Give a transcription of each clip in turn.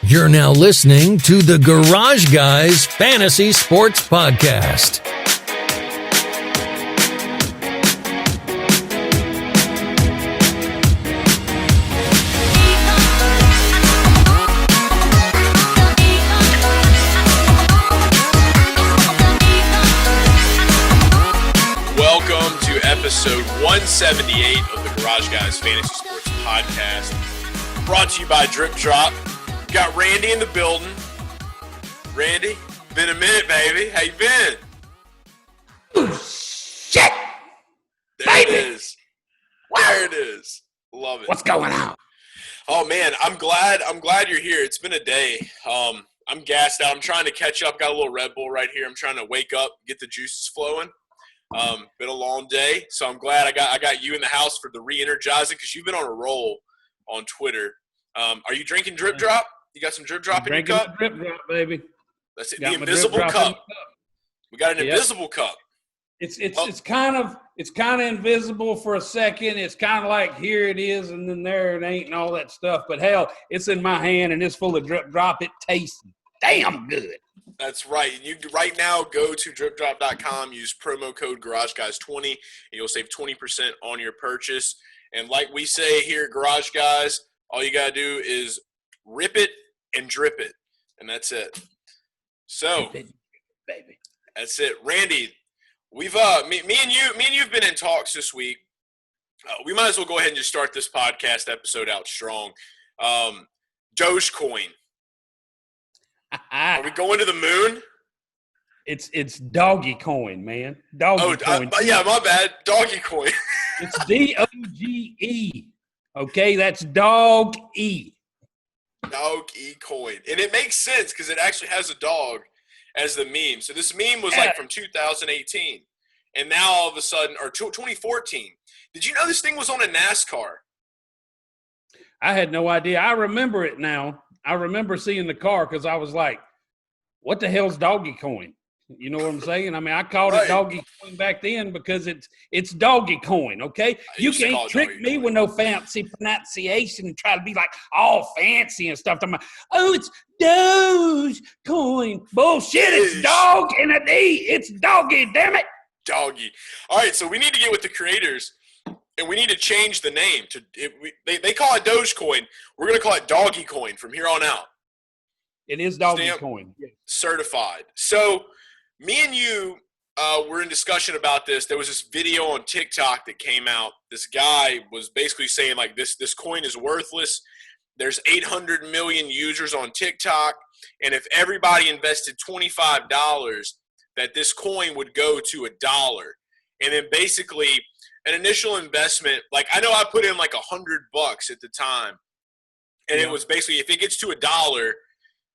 You're now listening to the Garage Guys Fantasy Sports Podcast. Welcome to episode 178 of the Garage Guys Fantasy Sports Podcast, brought to you by Drip Drop. Got Randy in the building. Randy, been a minute, baby. How you been? Shit! There it is. There it is. Love it. What's going on? Oh man, I'm glad you're here. It's been a day. I'm gassed out. I'm trying to catch up. Got a little Red Bull right here. I'm trying to wake up, get the juices flowing. Been a long day, so I'm glad I got you in the house for the re-energizing because you've been on a roll on Twitter. Are you drinking Drip Drop? You got some Drip Drop in your cup? Drip Drop, baby. That's it. The invisible cup. We got an invisible cup. It's kind of invisible for a second. It's kind of like here it is and then there it ain't and all that stuff. But hell, it's in my hand and it's full of Drip Drop. It tastes damn good. That's right. You right now go to dripdrop.com, use promo code GarageGuys20, and you'll save 20% on your purchase. And like we say here at Garage Guys, all you gotta do is rip it and drip it, and that's it. So, baby, that's it. Randy, we've me and you've been in talks this week. We might as well go ahead and just start this podcast episode out strong. Dogecoin. Are we going to the moon? It's Dogecoin, man. Dogecoin. Yeah, my bad. Dogecoin. It's Doge. Okay, that's Dog-E. Dog-E coin. And it makes sense because it actually has a dog as the meme. So this meme was like from 2018. And now all of a sudden, or 2014. Did you know this thing was on a NASCAR? I had no idea. I remember it now. I remember seeing the car because I was like, what the hell's Dogecoin? You know what I'm saying? I mean, I called it Dogecoin back then because it's Dogecoin, okay? You can't trick me with no fancy pronunciation and try to be like all fancy and stuff. I'm like, oh, it's Dogecoin. Bullshit, it's dog and a D. It's doggy, damn it. Doggy. All right, so we need to get with the creators, and we need to change the name. They call it Dogecoin. We're going to call it Dogecoin from here on out. It is Dogecoin. Certified. So me and you were in discussion about this. There was this video on TikTok that came out. This guy was basically saying, like, this coin is worthless. There's 800 million users on TikTok, and if everybody invested $25, that this coin would go to $1. And then basically an initial investment, like I know I put in like $100 at the time, and it was basically if it gets to $1,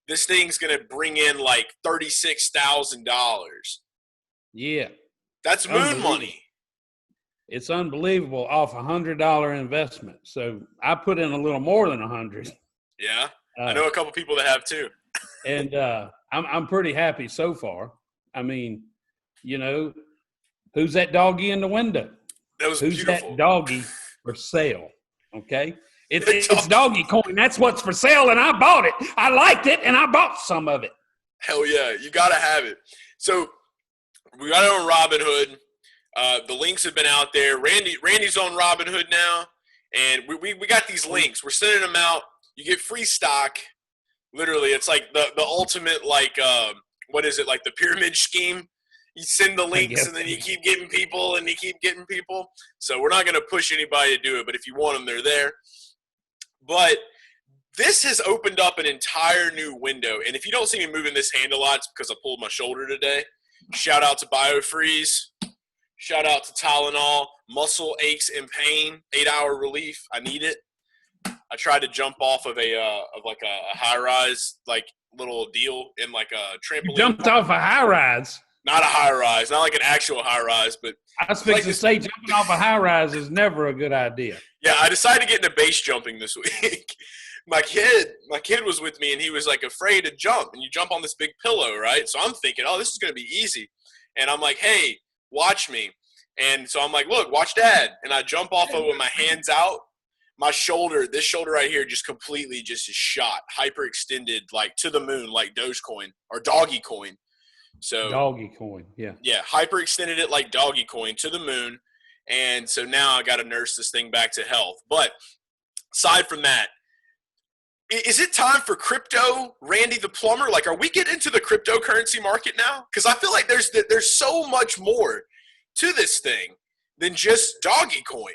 this thing's gonna bring in like $36,000. Yeah, that's moon money. It's unbelievable off $100 investment. So I put in a little more than 100. Yeah, I know a couple people that have too. And I'm pretty happy so far. I mean, you know, who's that doggy in the window? That was who's beautiful. That doggy for sale? Okay. It's Dogecoin. That's what's for sale, and I bought it. I liked it, and I bought some of it. Hell yeah, you got to have it. So we got it on Robinhood. The links have been out there. Randy's on Robinhood now, and we got these links. We're sending them out. You get free stock. Literally, it's like the ultimate, like, what is it, like the pyramid scheme? You send the links, and then you keep getting people, and you keep getting people. So we're not going to push anybody to do it, but if you want them, they're there. But this has opened up an entire new window. And if you don't see me moving this hand a lot, it's because I pulled my shoulder today. Shout out to BioFreeze. Shout out to Tylenol. Muscle aches and pain. 8-hour relief. I need it. I tried to jump off of a high-rise, like, little deal in, like, a trampoline. You jumped off a high-rise? Not a high-rise. Not like an actual high-rise, but I was fixing to say jumping off a high-rise is never a good idea. Yeah, I decided to get into base jumping this week. My kid was with me, and he was, like, afraid to jump. And you jump on this big pillow, right? So I'm thinking, oh, this is going to be easy. And I'm like, hey, watch me. And so I'm like, look, watch Dad. And I jump off of it with my hands out. my shoulder, this shoulder right here, just completely just is shot, hyperextended, like to the moon, like Dogecoin or Dogecoin. So Dogecoin, yeah. Yeah, hyperextended it like Dogecoin to the moon. And so now I got to nurse this thing back to health. But aside from that, is it time for crypto, Randy the Plumber? Like, are we getting into the cryptocurrency market now? Because I feel like there's so much more to this thing than just Dogecoin.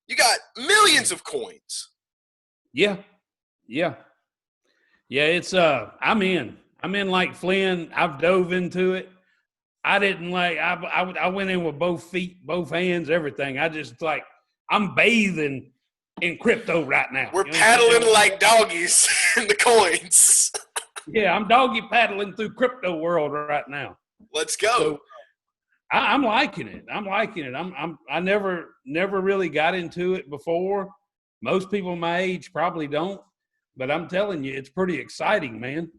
You got millions of coins. Yeah. It's I'm in like Flynn. I've dove into it. I didn't like. I went in with both feet, both hands, everything. I just like I'm bathing in crypto right now. We're paddling like doggies in the coins. Yeah, I'm doggy paddling through crypto world right now. Let's go. So, I'm liking it. I never really got into it before. Most people my age probably don't, but I'm telling you, it's pretty exciting, man.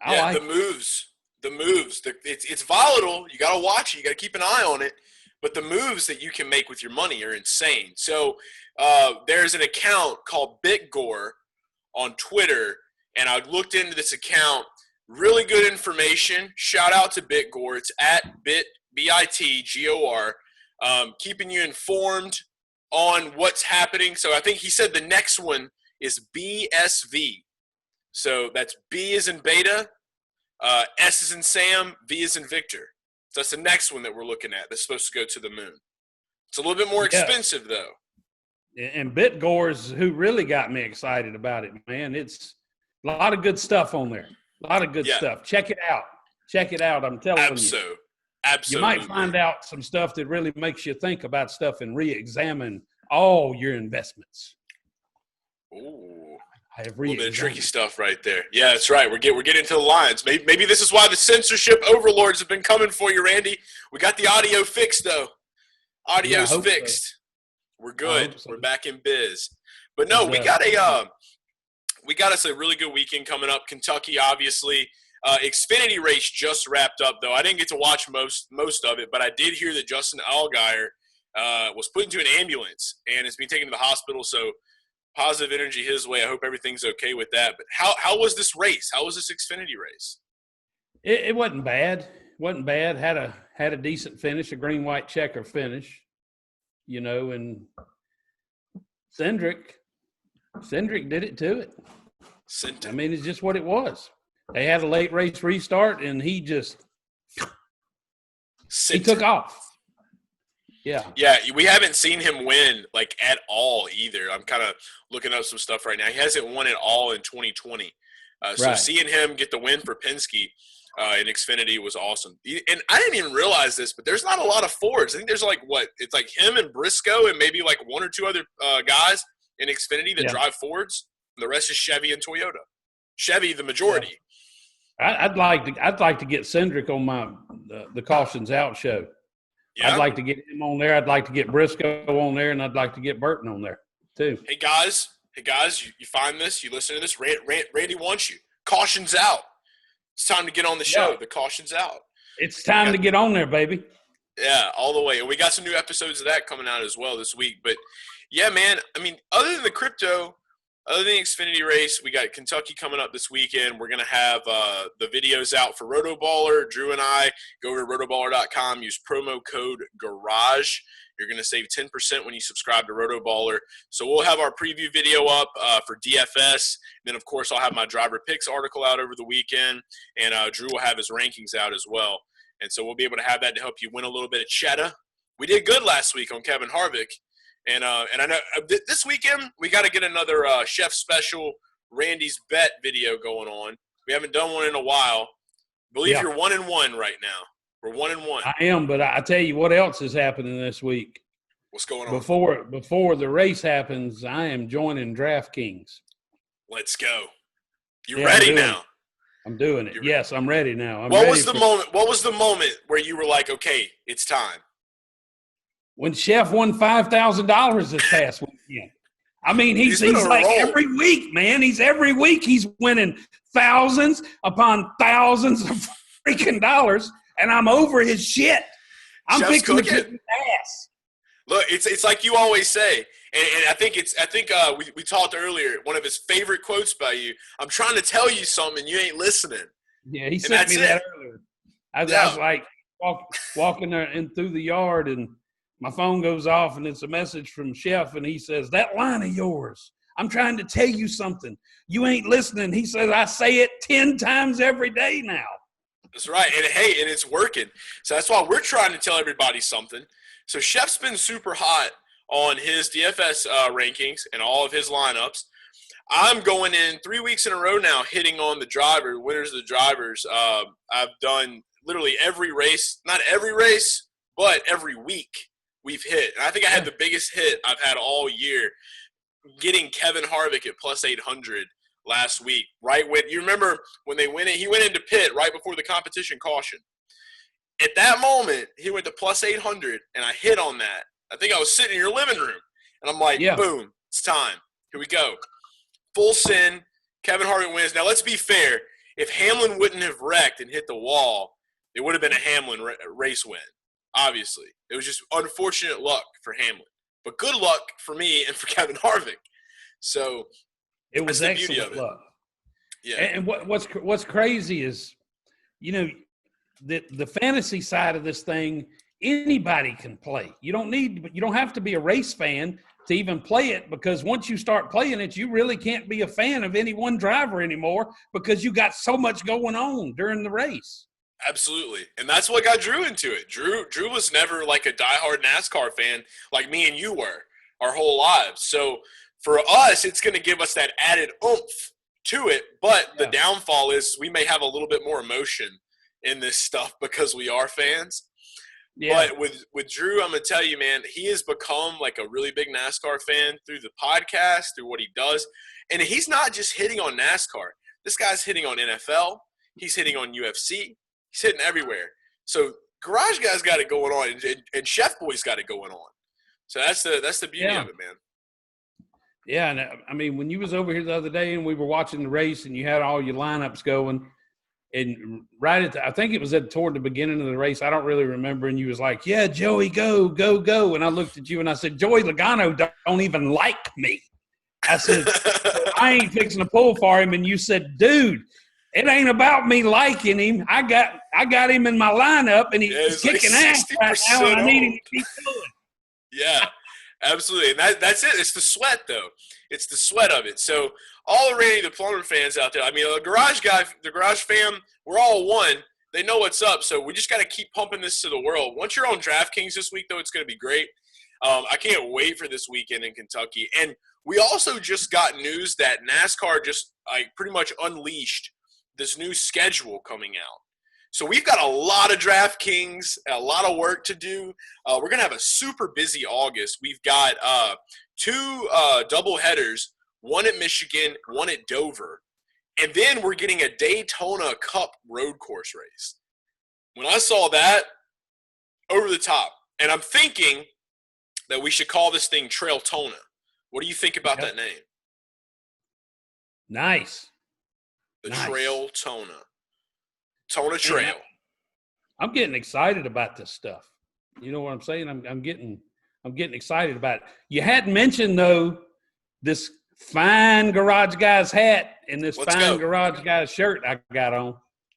I like the moves. It's volatile. You got to watch it. You got to keep an eye on it. But the moves that you can make with your money are insane. So there's an account called BitGore on Twitter, and I looked into this account. Really good information. Shout out to BitGore. It's at BITGOR, keeping you informed on what's happening. So I think he said the next one is BSV. So that's B as in beta, S as in Sam, V as in Victor. So that's the next one that we're looking at that's supposed to go to the moon. It's a little bit more expensive, though. And BitGore's who really got me excited about it, man. It's a lot of good stuff on there. A lot of good stuff. Check it out. I'm telling you. Absolutely. You might find out some stuff that really makes you think about stuff and re-examine all your investments. Ooh. I have a little bit of tricky stuff right there. Yeah, that's right. We're getting into the lines. Maybe this is why the censorship overlords have been coming for you, Randy. We got the audio fixed, though. Audio's fixed. So. We're good. So. We're back in biz. But no, we got us a really good weekend coming up. Kentucky, obviously. Xfinity race just wrapped up, though. I didn't get to watch most of it, but I did hear that Justin Allgaier was put into an ambulance and is being taken to the hospital. So positive energy his way. I hope everything's okay with that. But how was this race? How was this Xfinity race? It wasn't bad. Had a decent finish, a green white checker finish, and Cindric did it to it. I mean, it's just what it was. They had a late race restart, and he took off. Yeah, we haven't seen him win, like, at all either. I'm kind of looking up some stuff right now. He hasn't won at all in 2020. So seeing him get the win for Penske in Xfinity was awesome. And I didn't even realize this, but there's not a lot of Fords. I think there's it's like him and Briscoe and maybe like one or two other guys in Xfinity that drive Fords. And the rest is Chevy and Toyota. Chevy, the majority. Yeah. I'd like to get Cindric on the Cautions Out show. Yeah. I'd like to get him on there. I'd like to get Briscoe on there, and I'd like to get Burton on there too. Hey guys, you find this, you listen to this. Randy wants you. Cautions Out. It's time to get on the show. The Cautions Out. It's time to get on there, baby. Yeah, all the way. And we got some new episodes of that coming out as well this week. But yeah, man. I mean, other than the crypto. Other than the Xfinity race, we got Kentucky coming up this weekend. We're going to have the videos out for Rotoballer. Drew and I go over to rotoballer.com, use promo code GARAGE. You're going to save 10% when you subscribe to Rotoballer. So we'll have our preview video up for DFS. And then, of course, I'll have my driver picks article out over the weekend. And Drew will have his rankings out as well. And so we'll be able to have that to help you win a little bit of cheddar. We did good last week on Kevin Harvick. And I know this weekend we got to get another Chef Special Randy's Bet video going on. We haven't done one in a while. I believe you're 1-1 right now. We're 1-1. I am, but I tell you what else is happening this week. What's going on? Before the race happens, I am joining DraftKings. Let's go. You ready now? I'm doing it. Yes, I'm ready now. What was the moment where you were like, okay, it's time? When Chef won $5,000 this past weekend. I mean, he's like every week, man. Every week he's winning thousands upon thousands of freaking dollars, and I'm over his shit. I'm fixing to kick his ass. Look, it's like you always say. And I think we talked earlier, one of his favorite quotes by you, I'm trying to tell you something, you ain't listening. Yeah, he sent me that earlier. I was like walking there in through the yard, and my phone goes off, and it's a message from Chef, and he says, "That line of yours, I'm trying to tell you something. You ain't listening." He says, "I say it 10 times every day now." That's right. And hey, and it's working. So that's why we're trying to tell everybody something. So Chef's been super hot on his DFS rankings and all of his lineups. I'm going in 3 weeks in a row now, hitting on the winners of the drivers. I've done literally every race, not every race, but every week we've hit. And I think I had the biggest hit I've had all year, getting Kevin Harvick at plus 800 last week. Right when you remember when they went in, he went into pit right before the competition caution. At that moment, he went to plus 800, and I hit on that. I think I was sitting in your living room, and I'm like, boom, it's time. Here we go. Full sin. Kevin Harvick wins. Now, let's be fair. If Hamlin wouldn't have wrecked and hit the wall, it would have been a Hamlin race win, obviously. It was just unfortunate luck for Hamlin. But good luck for me and for Kevin Harvick. So it was excellent luck. Yeah. And what's crazy is, you know, the fantasy side of this thing, anybody can play. You don't have to be a race fan to even play it, because once you start playing it, you really can't be a fan of any one driver anymore because you got so much going on during the race. Absolutely. And that's what got Drew into it. Drew was never like a diehard NASCAR fan like me and you were our whole lives. So for us, it's going to give us that added oomph to it. But the downfall is we may have a little bit more emotion in this stuff because we are fans. Yeah. But with Drew, I'm going to tell you, man, he has become like a really big NASCAR fan through the podcast, through what he does. And he's not just hitting on NASCAR. This guy's hitting on NFL. He's hitting on UFC. He's hitting everywhere. So Garage Guy's got it going on, and Chef Boy's got it going on. So that's the beauty of it, man. Yeah, and I mean, when you was over here the other day and we were watching the race and you had all your lineups going, and I think it was toward the beginning of the race, I don't really remember, and you was like, "Yeah, Joey, go, go, go," and I looked at you and I said, "Joey Logano don't even like me." I said, "I ain't fixing to pull for him," and you said, "Dude, it ain't about me liking him. I got him in my lineup, and he's kicking like ass right now, and I need him to keep going." Yeah, absolutely. And that's it. It's the sweat, though. It's the sweat of it. So already the Plumber fans out there, I mean, the Garage Guy, the Garage fam, we're all one. They know what's up. So we just got to keep pumping this to the world. Once you're on DraftKings this week, though, it's going to be great. I can't wait for this weekend in Kentucky. And we also just got news that NASCAR just pretty much unleashed this new schedule coming out. So we've got a lot of DraftKings, a lot of work to do. We're going to have a super busy August. We've got 2 double headers, one at Michigan, one at Dover. And then we're getting a Daytona Cup road course race. When I saw that, over the top. And I'm thinking that we should call this thing Trail Tona. What do you think about that name? Nice. The Trail Tona. Tona Trail. I'm getting excited about this stuff. You know what I'm saying? I'm getting excited about it. You hadn't mentioned, though, this fine Garage Guy's hat and this Garage Guy's shirt I got on.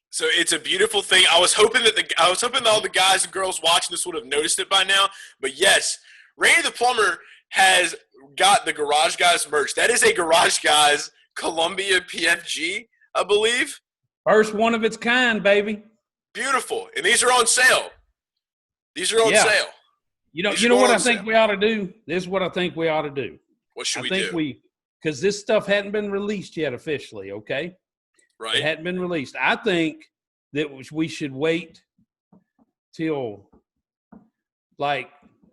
So it's a beautiful thing. I was hoping that all the guys and girls watching this would have noticed it by now. But yes, Randy the Plumber has got the Garage Guys merch. That is a Garage Guys Columbia PFG, I believe. First one of its kind, baby. Beautiful. And these are on sale. These are on sale. You know what I think we ought to do? This is what I think we ought to do. What should we do? Because this stuff hadn't been released yet officially, okay? Right. It hadn't been released. I think that we should wait till, I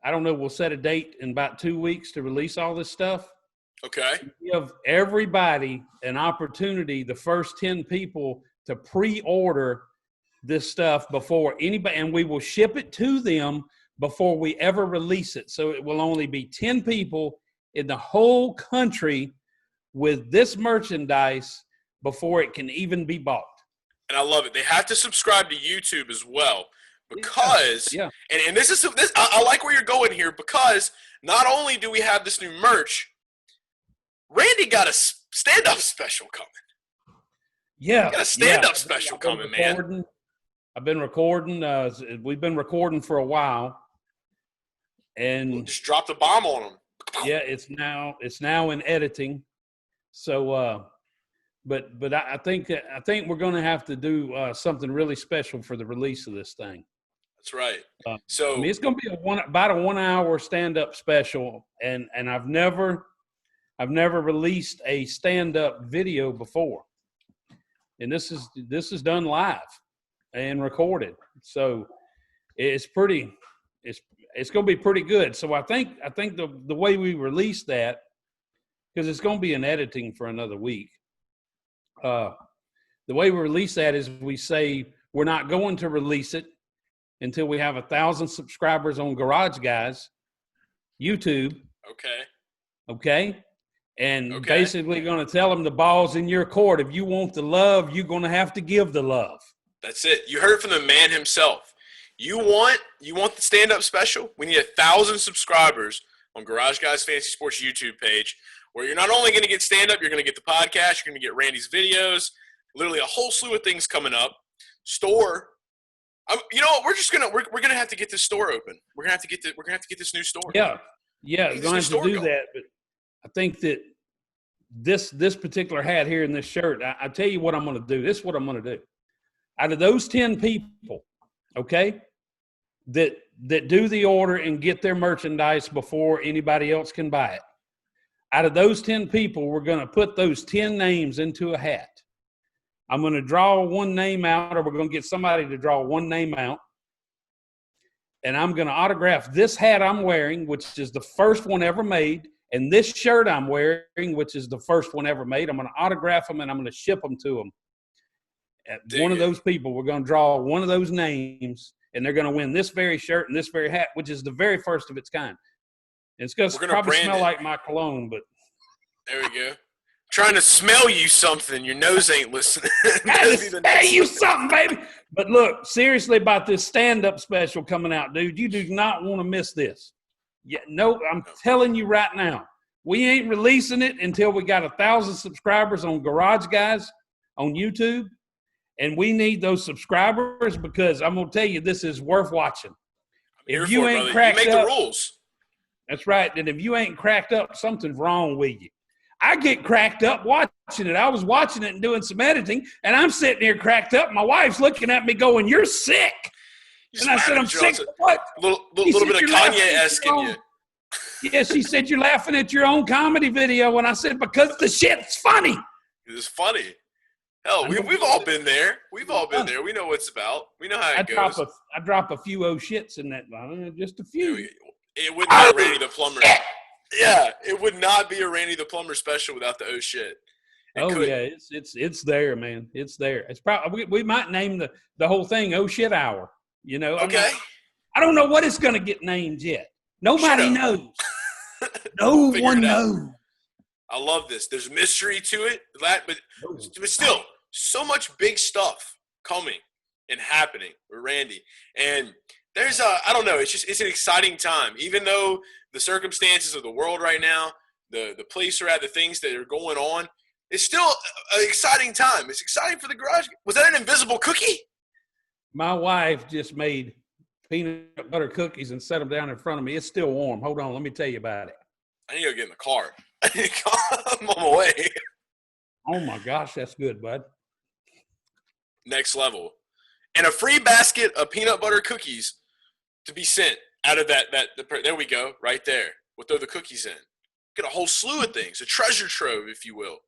don't know, we'll set a date in about 2 weeks to release all this stuff. Okay. Give everybody an opportunity, the first 10 people, to pre-order this stuff before anybody, and we will ship it to them before we ever release it. So it will only be 10 people in the whole country with this merchandise before it can even be bought. And I love it. They have to subscribe to YouTube as well. because and this I like where you're going here, because not only do we have this new merch, Randy got a stand-up special coming. Yeah, got a stand-up special coming, man. I've been recording. We've been recording for a while, and just dropped a bomb on them. Yeah, it's now in editing. So, but I think we're going to have to do something really special for the release of this thing. That's right. So I mean, it's going to be about a 1 hour stand-up special, and I've never released a stand-up video before, and this is done live and recorded. So it's going to be pretty good. So I think the way we release that, because it's going to be in editing for another week. The way we release that is we say we're not going to release it until we have 1,000 subscribers on Garage Guys YouTube. Okay. And basically going to tell them the ball's in your court. If you want the love, you're going to have to give the love. That's it. You heard it from the man himself. You want the stand-up special? We need 1,000 subscribers on Garage Guys Fantasy Sports YouTube page, where you're not only going to get stand-up, you're going to get the podcast, you're going to get Randy's videos, literally a whole slew of things coming up. Store. You know what? We're gonna have to get this store open. We're gonna have to get this new store. Yeah, we're going to do that. But I think that this particular hat here and this shirt, I tell you what I'm going to do. This is what I'm going to do. Out of those 10 people, okay, that do the order and get their merchandise before anybody else can buy it, out of those 10 people, we're going to put those 10 names into a hat. I'm going to draw one name out, or we're going to get somebody to draw one name out. And I'm going to autograph this hat I'm wearing, which is the first one ever made, and this shirt I'm wearing, which is the first one ever made. I'm going to autograph them, and I'm going to ship them to them. One of those people, we're going to draw one of those names, and they're going to win this very shirt and this very hat, which is the very first of its kind. It's going to probably smell like my cologne, but. There we go. Trying to smell you something. Your nose ain't listening. Smell you something, baby. But look, seriously about this stand-up special coming out, dude. You do not want to miss this. Yeah, no, I'm telling you right now. We ain't releasing it until we got 1,000 subscribers on Garage Guys on YouTube. And we need those subscribers, because I'm going to tell you, this is worth watching. If you ain't cracked up, you make the rules. That's right. And if you ain't cracked up, something's wrong with you. I get cracked up watching it. I was watching it and doing some editing, and I'm sitting here cracked up. My wife's looking at me going, "You're sick." And I said, "I'm sick of what?" Little bit of Kanye-esque in you. Yeah, she said, "You're laughing at your own comedy video." And I said, "Because the shit's funny." It's funny. Hell, we've all been there. We've all been there. We know what it's about. We know how it goes. I drop a few shits in that, just a few. It wouldn't be Randy the Plumber. Yeah, it would not be a Randy the Plumber special without the shit. Yeah, it's there, man. It's there. It's probably we might name the whole thing shit hour. You know. Okay. I don't know what it's going to get named yet. Nobody knows. No one knows. I love this. There's mystery to it, but still, so much big stuff coming and happening with Randy. And there's I don't know. It's an exciting time, even though the circumstances of the world right now, the place we're at, the things that are going on, it's still an exciting time. It's exciting for the garage. Was that an invisible cookie? My wife just made peanut butter cookies and set them down in front of me. It's still warm. Hold on. Let me tell you about it. I need to go get in the car. I'm on my way. Oh, my gosh. That's good, bud. Next level. And a free basket of peanut butter cookies to be sent out of that there we go, right there. We'll throw the cookies in. Get a whole slew of things, a treasure trove, if you will,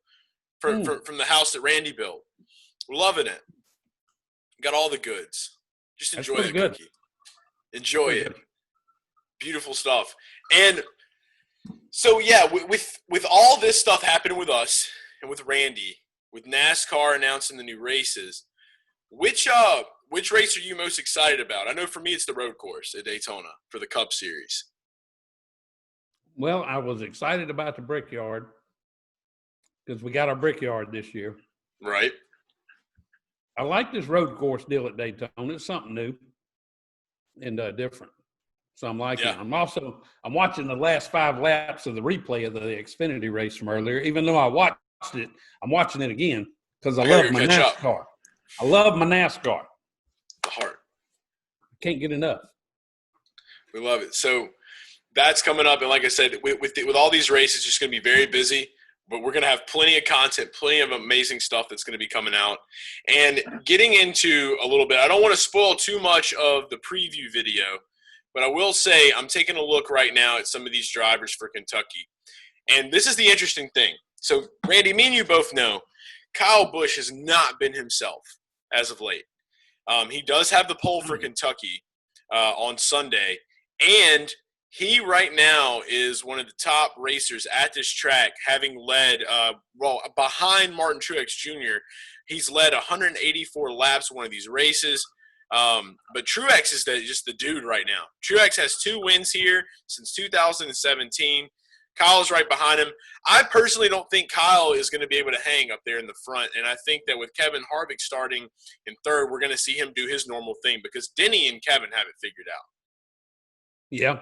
from the house that Randy built. We're loving it. Got all the goods. Just enjoy the cookie. Enjoy it. Beautiful stuff. And so, yeah, with all this stuff happening with us and with Randy, with NASCAR announcing the new races, which race are you most excited about? I know for me it's the road course at Daytona for the Cup Series. Well, I was excited about the Brickyard because we got our Brickyard this year. Right. I like this road course deal at Daytona. It's something new. and different. So I'm liking it. I'm watching the last 5 laps of the replay of the Xfinity race from earlier. Even though I watched it, I'm watching it again because I love my NASCAR. I love my NASCAR. The heart. Can't get enough. We love it. So that's coming up, and like I said, with all these races, it's just going to be very busy. But we're going to have plenty of content, plenty of amazing stuff that's going to be coming out. And getting into a little bit, I don't want to spoil too much of the preview video, but I will say I'm taking a look right now at some of these drivers for Kentucky. And this is the interesting thing. So, Randy, me and you both know Kyle Busch has not been himself as of late. He does have the pole for Kentucky on Sunday, and he right now is one of the top racers at this track, having led behind Martin Truex Jr. He's led 184 laps one of these races. But Truex is just the dude right now. Truex has 2 wins here since 2017. Kyle's right behind him. I personally don't think Kyle is going to be able to hang up there in the front, and I think that with Kevin Harvick starting in third, we're going to see him do his normal thing because Denny and Kevin have it figured out. Yeah.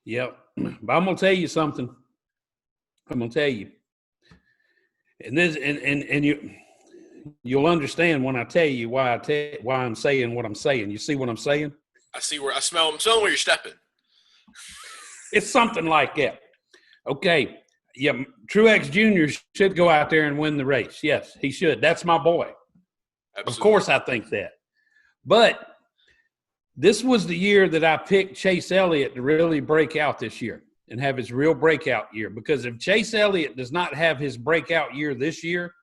Yep. But I'm gonna tell you something. I'm gonna tell you. And this and you'll understand when I tell you why I'm saying what I'm saying. You see what I'm saying? I'm smelling where you're stepping. It's something like that. Okay. Yeah, Truex Jr. should go out there and win the race. Yes, he should. That's my boy. Absolutely. Of course I think that. But this was the year that I picked Chase Elliott to really break out this year and have his real breakout year. Because if Chase Elliott does not have his breakout year this year,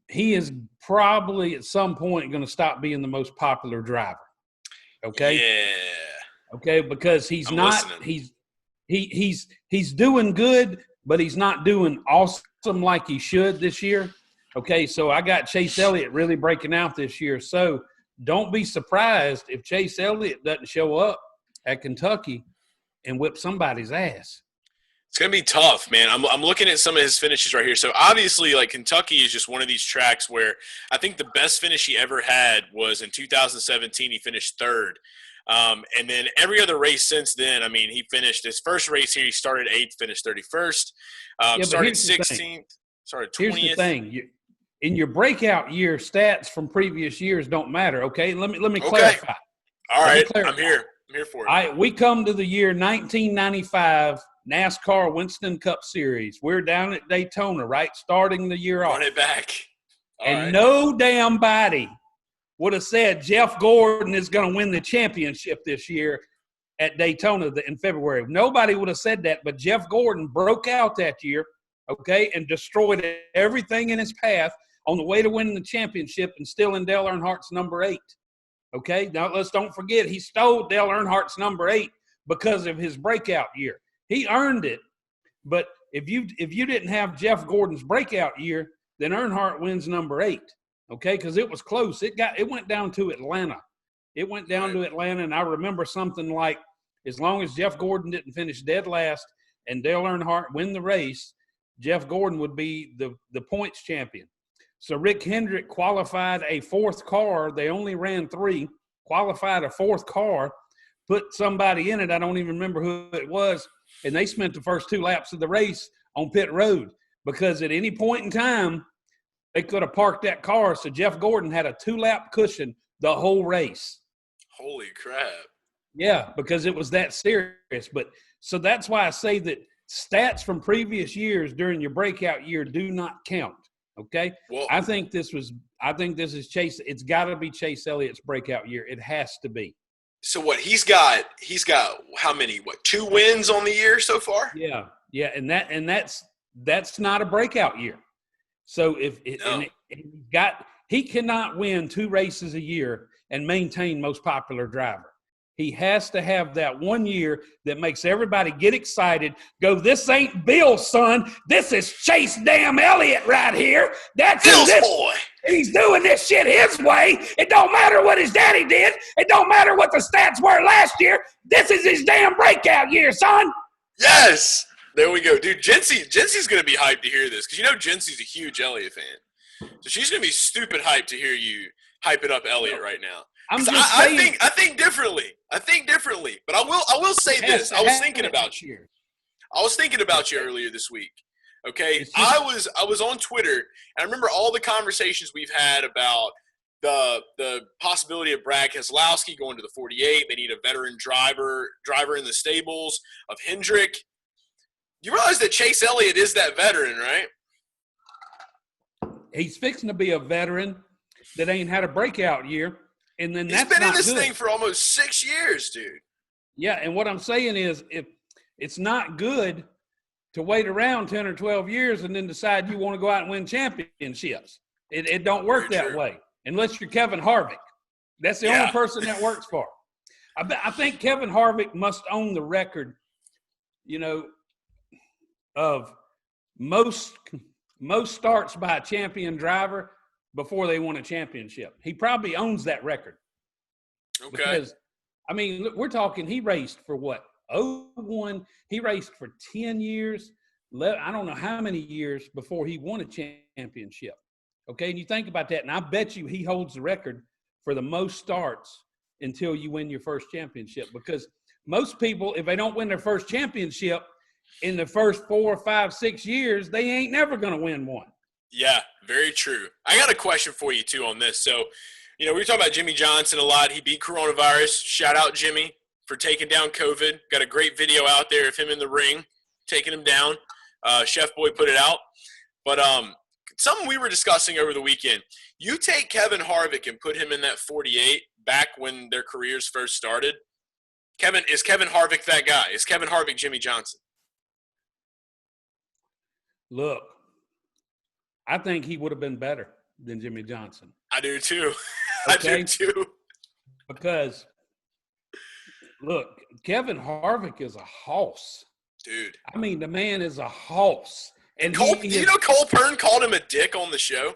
he is probably at some point going to stop being the most popular driver. Okay? Yeah. Okay, because he's doing good, but he's not doing awesome like he should this year. Okay, so I got Chase Elliott really breaking out this year. So don't be surprised if Chase Elliott doesn't show up at Kentucky and whip somebody's ass. It's going to be tough, man. I'm looking at some of his finishes right here. So, obviously, like, Kentucky is just one of these tracks where I think the best finish he ever had was in 2017. He finished third. And then every other race since then, I mean, he finished his first race here. He started 8th, finished 31st. Started 16th, started 20th. Here's the thing. In your breakout year, stats from previous years don't matter, okay? Let me clarify. All right, I'm here. I'm here for it. All right, we come to the year 1995 NASCAR Winston Cup Series. We're down at Daytona, right? Starting the year off. Run it back. No damn body would have said Jeff Gordon is going to win the championship this year at Daytona in February. Nobody would have said that, but Jeff Gordon broke out that year, okay, and destroyed everything in his path on the way to winning the championship and stealing Dale Earnhardt's number 8. Okay, now let's don't forget he stole Dale Earnhardt's number 8 because of his breakout year. He earned it, but if you didn't have Jeff Gordon's breakout year, then Earnhardt wins number 8. Okay, because it was close. It went down to Atlanta. It went down to Atlanta, and I remember something like as long as Jeff Gordon didn't finish dead last and Dale Earnhardt win the race, Jeff Gordon would be the points champion. So Rick Hendrick qualified a 4th car. They only ran 3, qualified a 4th car, put somebody in it. I don't even remember who it was. And they spent the first 2 laps of the race on pit road because at any point in time, they could have parked that car. So Jeff Gordon had a 2-lap cushion the whole race. Holy crap. Yeah, because it was that serious. But so that's why I say that stats from previous years during your breakout year do not count. Okay. Well, I think this is Chase. It's got to be Chase Elliott's breakout year. It has to be. So what he's got how many? 2 wins on the year so far? Yeah. Yeah. And that's not a breakout year. So he cannot win 2 races a year and maintain most popular driver. He has to have that one year that makes everybody get excited, go, this ain't Bill, son. This is Chase damn Elliott right here. That's Bill's boy. He's doing this shit his way. It don't matter what his daddy did. It don't matter what the stats were last year. This is his damn breakout year, son. Yes. There we go. Dude, Jency's going to be hyped to hear this because you know Jency's a huge Elliott fan. So she's going to be stupid hyped to hear you hyping up Elliott right now. I'm just saying. I think differently. But I will say this. I was thinking about you. I was thinking about you earlier this week. Okay, I was on Twitter, and I remember all the conversations we've had about the possibility of Brad Keselowski going to the 48. They need a veteran driver in the stables of Hendrick. You realize that Chase Elliott is that veteran, right? He's fixing to be a veteran that ain't had a breakout year, and then he's been in this thing for almost 6 years, dude. Yeah, and what I'm saying is, if it's not good to wait around 10 or 12 years and then decide you want to go out and win championships. It don't work that way unless you're Kevin Harvick. That's the only person that works for. I think Kevin Harvick must own the record, of most starts by a champion driver before they won a championship. He probably owns that record. Okay. Because, look, we're talking he raced for what? 01, he raced for 10 years. I don't know how many years before he won a championship. Okay, and you think about that, and I bet you he holds the record for the most starts until you win your first championship. Because most people, if they don't win their first championship in the first 4, 5, 6 years, they ain't never going to win one. Yeah, very true. I got a question for you, too, on this. So, we were talking about Jimmy Johnson a lot. He beat coronavirus. Shout out, Jimmy, for taking down COVID. Got a great video out there of him in the ring taking him down. Chef Boy put it out. But something we were discussing over the weekend, you take Kevin Harvick and put him in that 48 back when their careers first started. Is Kevin Harvick that guy? Is Kevin Harvick Jimmy Johnson? Look, I think he would have been better than Jimmy Johnson. I do too. Okay? I do too. Because, look, Kevin Harvick is a hoss. Dude. The man is a hoss. And Cole Pern called him a dick on the show?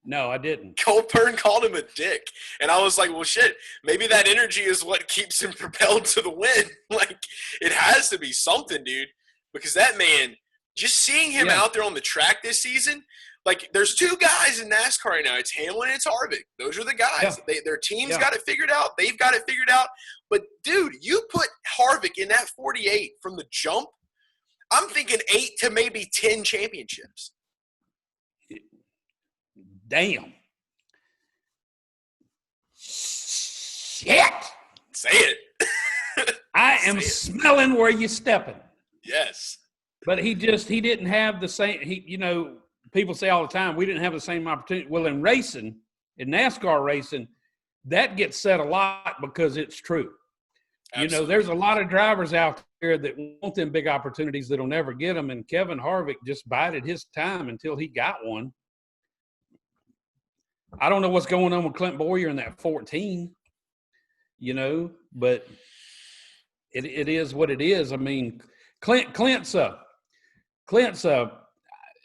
No, I didn't. Cole Pern called him a dick. And I was like, well, shit, maybe that energy is what keeps him propelled to the win. Like, it has to be something, dude. Because that man, just seeing him out there on the track this season, like, there's two guys in NASCAR right now. It's Hamlin and it's Harvick. Those are the guys. Yeah. Their team's got it figured out. They've got it figured out. But, dude, you put Harvick in that 48 from the jump, I'm thinking 8 to maybe 10 championships. Damn. Shit. Say it. I am smelling where you're stepping. Yes. But he didn't have the same, people say all the time, we didn't have the same opportunity. Well, in racing, in NASCAR racing, that gets said a lot because it's true. Absolutely. There's a lot of drivers out there that want them big opportunities that'll never get them, and Kevin Harvick just bided his time until he got one. I don't know what's going on with Clint Boyer in that 14, but it is what it is. Clint's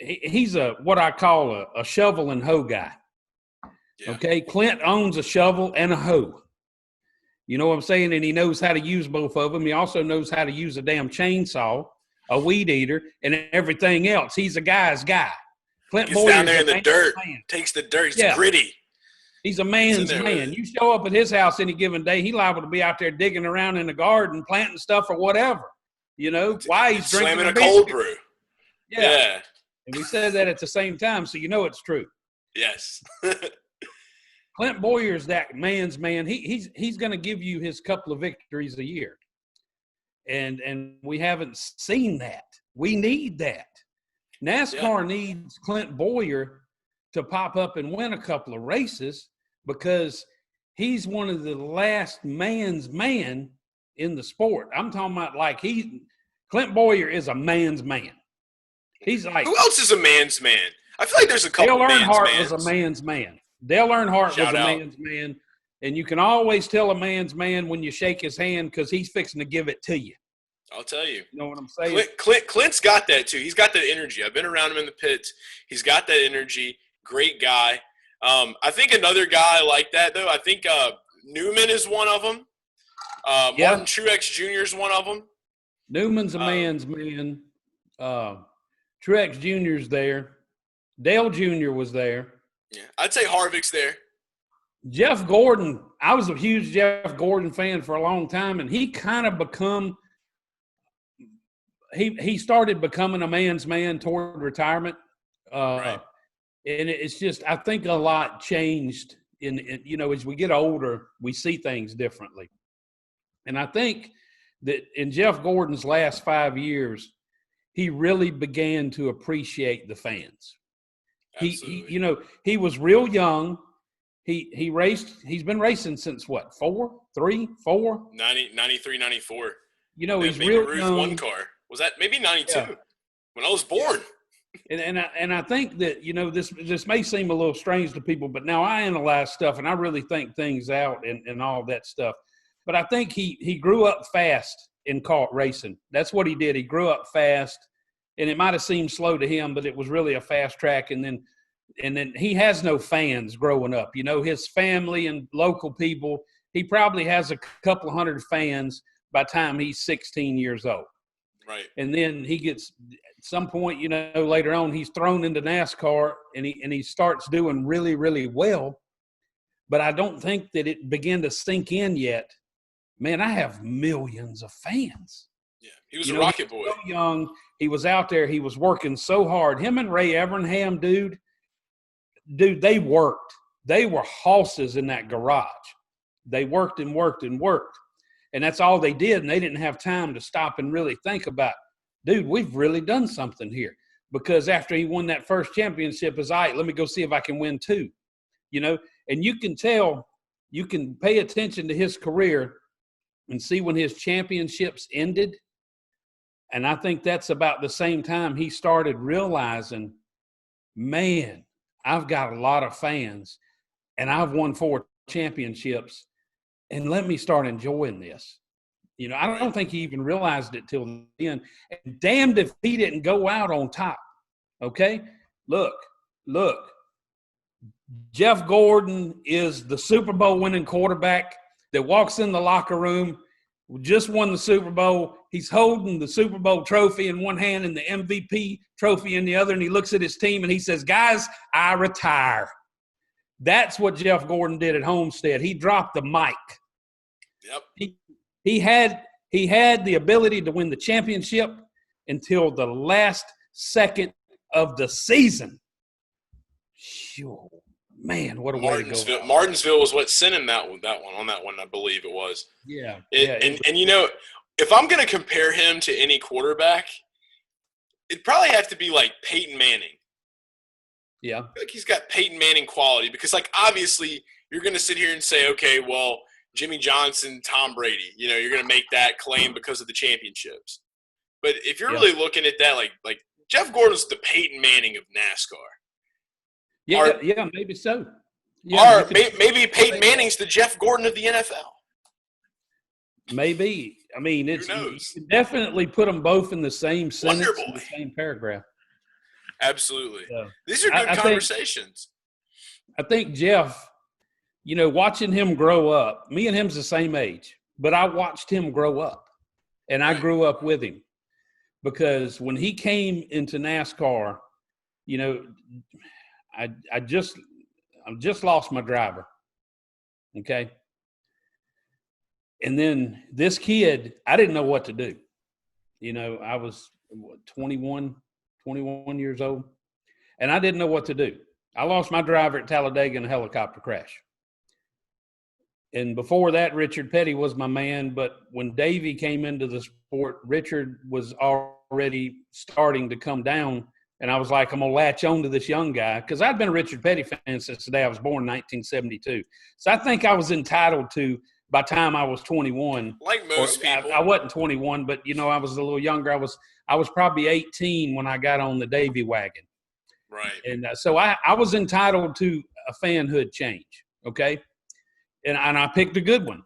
he's what I call a shovel and hoe guy. Yeah. Okay, Clint owns a shovel and a hoe. You know what I'm saying? And he knows how to use both of them. He also knows how to use a damn chainsaw, a weed eater, and everything else. He's a guy's guy. Clint Boyer down there in the dirt, takes the dirt. He's gritty. He's a man's man. You show up at his house any given day, he's liable to be out there digging around in the garden, planting stuff or whatever. Why he's drinking slamming a cold brew. Yeah. And we said that at the same time, so it's true. Yes. Clint Boyer's that man's man. He's going to give you his couple of victories a year. And we haven't seen that. We need that. NASCAR needs Clint Boyer to pop up and win a couple of races because he's one of the last man's man in the sport. I'm talking about Clint Boyer is a man's man. He's like, who else is a man's man? I feel like there's a couple Dale man's Earnhardt mans. Was a man's man. Dale Earnhardt was a man's man. And you can always tell a man's man when you shake his hand because he's fixing to give it to you. I'll tell you. You know what I'm saying? Clint's got that too. He's got that energy. I've been around him in the pits. He's got that energy. Great guy. I think another guy like that, though, I think Newman is one of them. Martin Truex Jr. is one of them. Newman's a man's man. Truex Jr.'s there. Dale Jr. was there. Yeah, I'd say Harvick's there. Jeff Gordon, I was a huge Jeff Gordon fan for a long time, and he kind of he started becoming a man's man toward retirement. Right. And it's just, I think a lot changed as we get older, we see things differently. And I think that in Jeff Gordon's last 5 years, he really began to appreciate the fans. Absolutely. He was real young. He's been racing since what, 4, 3, 4? 93, 94. He's maybe real Ruth young. one car. Was that maybe 92 Yeah. when I was born? And I think that, this may seem a little strange to people, but now I analyze stuff and I really think things out and all that stuff. But I think he grew up fast in kart racing. That's what he did. He grew up fast, and it might have seemed slow to him, but it was really a fast track. And then he has no fans growing up. His family and local people, he probably has a couple hundred fans by the time he's 16 years old. Right. And then he gets, at some point, later on, he's thrown into NASCAR and he starts doing really, really well. But I don't think that it began to sink in yet. Man, I have millions of fans. Yeah, he was a rocket boy. So young, he was out there. He was working so hard. Him and Ray Evernham, dude, they worked. They were horses in that garage. They worked and worked and worked. And that's all they did. And they didn't have time to stop and really think about, dude, we've really done something here. Because after he won that first championship, it's all right, let me go see if I can win 2. And you can tell, you can pay attention to his career and see when his championships ended. And I think that's about the same time he started realizing, man, I've got a lot of fans and I've won 4 championships, and let me start enjoying this. I don't think he even realized it till then. And damned if he didn't go out on top. Okay? Look. Jeff Gordon is the Super Bowl winning quarterback that walks in the locker room, just won the Super Bowl. He's holding the Super Bowl trophy in one hand and the MVP trophy in the other, and he looks at his team and he says, guys, I retire. That's what Jeff Gordon did at Homestead. He dropped the mic. Yep. He had the ability to win the championship until the last second of the season. Sure. Man, what a way to go. Martinsville was what sent him that one, I believe it was. Yeah. And if I'm going to compare him to any quarterback, it'd probably have to be like Peyton Manning. Yeah. I feel like he's got Peyton Manning quality because, obviously you're going to sit here and say, okay, well, Jimmy Johnson, Tom Brady, you're going to make that claim because of the championships. But if you're really looking at that, like Jeff Gordon's the Peyton Manning of NASCAR. Yeah, maybe so. Yeah, maybe Peyton Manning's the Jeff Gordon of the NFL. Maybe. I mean, you can definitely put them both in the same sentence, in the same paragraph. Absolutely. Yeah. These are good conversations. I think Jeff, watching him grow up, me and him's the same age, but I watched him grow up, and I grew up with him because when he came into NASCAR, I just lost my driver. Okay. And then this kid, I didn't know what to do. I was 21 years old, and I didn't know what to do. I lost my driver at Talladega in a helicopter crash. And before that, Richard Petty was my man. But when Davey came into the sport, Richard was already starting to come down. And I was like, I'm going to latch on to this young guy. Because I'd been a Richard Petty fan since the day I was born in 1972. So I think I was entitled to, by the time I was 21. Like most people. I wasn't 21, but, I was a little younger. I was probably 18 when I got on the Davey wagon. Right. And so I was entitled to a fanhood change, okay? And I picked a good one.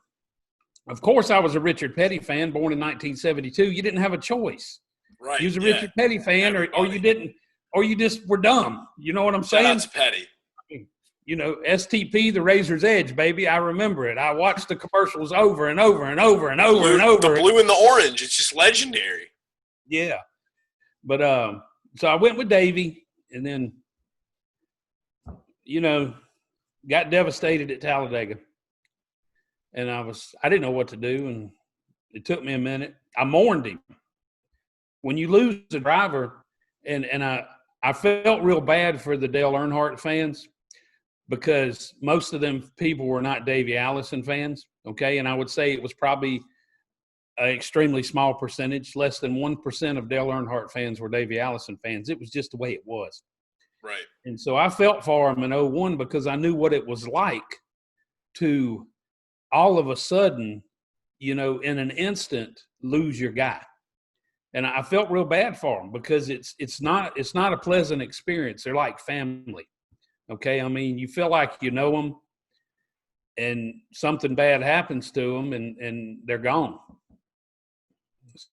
Of course, I was a Richard Petty fan, born in 1972. You didn't have a choice. Right. You was a Richard Petty fan, or you didn't, or you just were dumb. You know what I'm saying? Shout out to Petty. STP, the Razor's Edge, baby. I remember it. I watched the commercials over and over and over and over and over. The blue and the orange. It's just legendary. Yeah. But so I went with Davey, and then, got devastated at Talladega. And I didn't know what to do, and it took me a minute. I mourned him. When you lose a driver, and I felt real bad for the Dale Earnhardt fans because most of them people were not Davey Allison fans, okay? And I would say it was probably an extremely small percentage. Less than 1% of Dale Earnhardt fans were Davey Allison fans. It was just the way it was. Right. And so I felt for him in 01 because I knew what it was like to all of a sudden, in an instant, lose your guy. And I felt real bad for them because it's not a pleasant experience. They're like family. Okay. I mean, you feel like you know them and something bad happens to them and they're gone.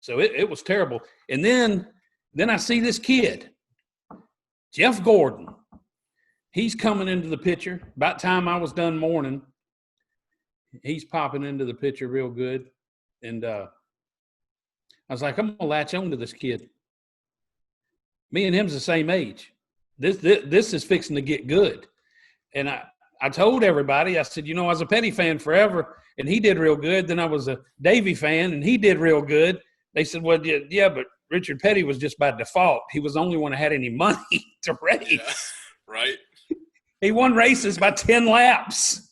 So it was terrible. And then I see this kid, Jeff Gordon. He's coming into the picture. About time I was done mourning, he's popping into the picture real good. And I was like, I'm going to latch on to this kid. Me and him's the same age. This is fixing to get good. And I told everybody, I said, I was a Petty fan forever, and he did real good. Then I was a Davey fan, and he did real good. They said, well, yeah, but Richard Petty was just by default. He was the only one that had any money to race. Yeah, right. He won races by 10 laps.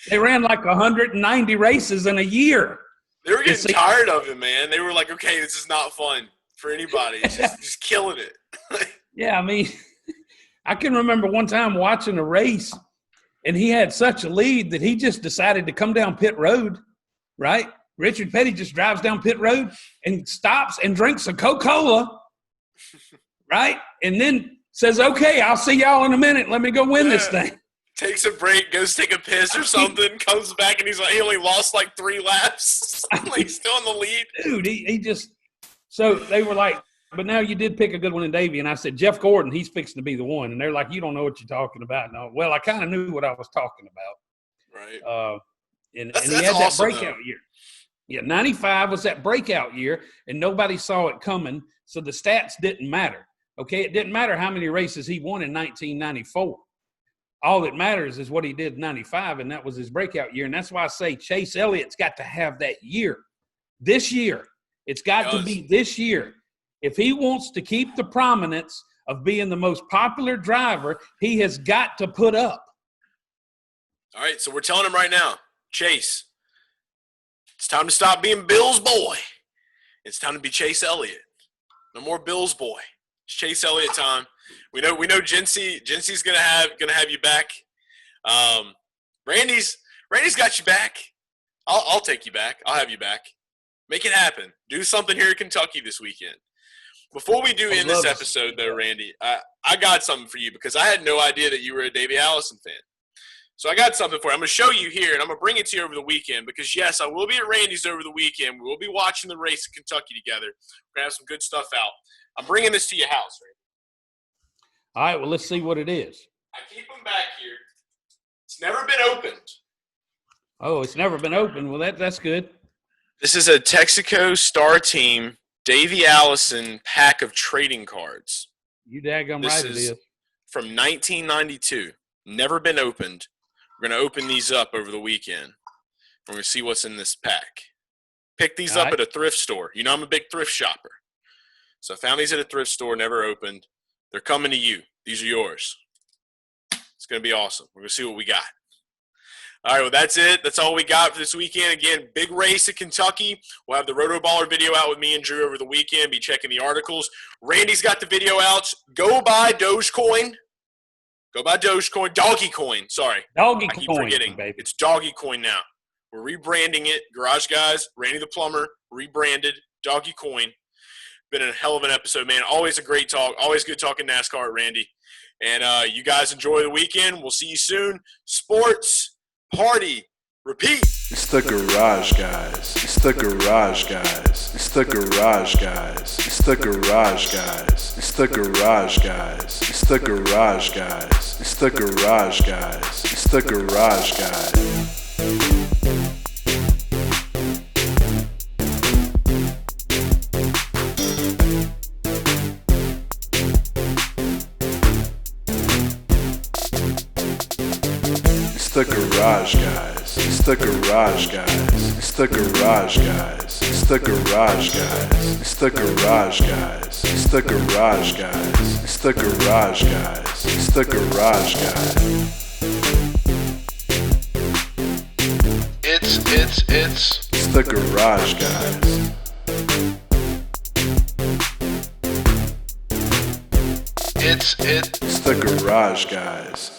They ran like 190 races in a year. They were getting tired of him, man. They were like, okay, this is not fun for anybody. It's just killing it. Yeah, I mean, I can remember one time watching a race, and he had such a lead that he just decided to come down pit road, right? Richard Petty just drives down pit road and stops and drinks a Coca-Cola, right? And then says, okay, I'll see y'all in a minute. Let me go win this thing. Takes a break, goes take a piss or something, comes back, and he's like, he only lost like 3 laps. He's still in the lead. Dude, he just – so they were like, but now you did pick a good one in Davey. And I said, Jeff Gordon, he's fixing to be the one. And they're like, you don't know what you're talking about. No, well, I kind of knew what I was talking about. Right. And he had that breakout year. Yeah, 95 was that breakout year, and nobody saw it coming, so the stats didn't matter. Okay, it didn't matter how many races he won in 1994. All that matters is what he did in 95, and that was his breakout year. And that's why I say Chase Elliott's got to have that year. This year. It's got to be this year. If he wants to keep the prominence of being the most popular driver, he has got to put up. All right, so we're telling him right now, Chase, it's time to stop being Bill's boy. It's time to be Chase Elliott. No more Bill's boy. It's Chase Elliott time. We know Jency's gonna have you back. Randy's got you back. I'll take you back. I'll have you back. Make it happen. Do something here in Kentucky this weekend. Before we do end this episode, though, Randy, I got something for you because I had no idea that you were a Davey Allison fan. So I got something for you. I'm going to show you here, and I'm going to bring it to you over the weekend because, yes, I will be at Randy's over the weekend. We will be watching the race in Kentucky together. We're going to have some good stuff out. I'm bringing this to your house, Randy. All right, well, let's see what it is. I keep them back here. It's never been opened. Oh, it's never been opened. Well, that's good. This is a Texaco Star Team Davey Allison pack of trading cards. You daggum right it is. From 1992. Never been opened. We're going to open these up over the weekend. We're going to see what's in this pack. Pick these up at a thrift store. You know I'm a big thrift shopper. So I found these at a thrift store, never opened. They're coming to you. These are yours. It's going to be awesome. We're going to see what we got. All right, well, that's it. That's all we got for this weekend. Again, big race at Kentucky. We'll have the Roto Baller video out with me and Drew over the weekend. Be checking the articles. Randy's got the video out. Go buy Dogecoin. Go buy Dogecoin. Dogecoin, sorry. Dogecoin, I keep forgetting. Baby. It's Dogecoin now. We're rebranding it. Garage Guys, Randy the Plumber, rebranded Dogecoin. Been a hell of an episode, man. Always a great talk. Always good talking NASCAR at Randy. And you guys enjoy the weekend. We'll see you soon. Sports, party, repeat. It's the Garage Guys. It's the Garage Guys. It's the Garage Guys. It's the Garage Guys. It's the Garage Guys. It's the Garage Guys. It's the Garage Guys. It's the Garage Guys. the garage guys. It's the garage guys. It's the garage guys. It's the garage guys. It's the garage guys. It's the garage guys. It's the garage guys. It's the garage guys. It's the garage guys. It's the garage guys.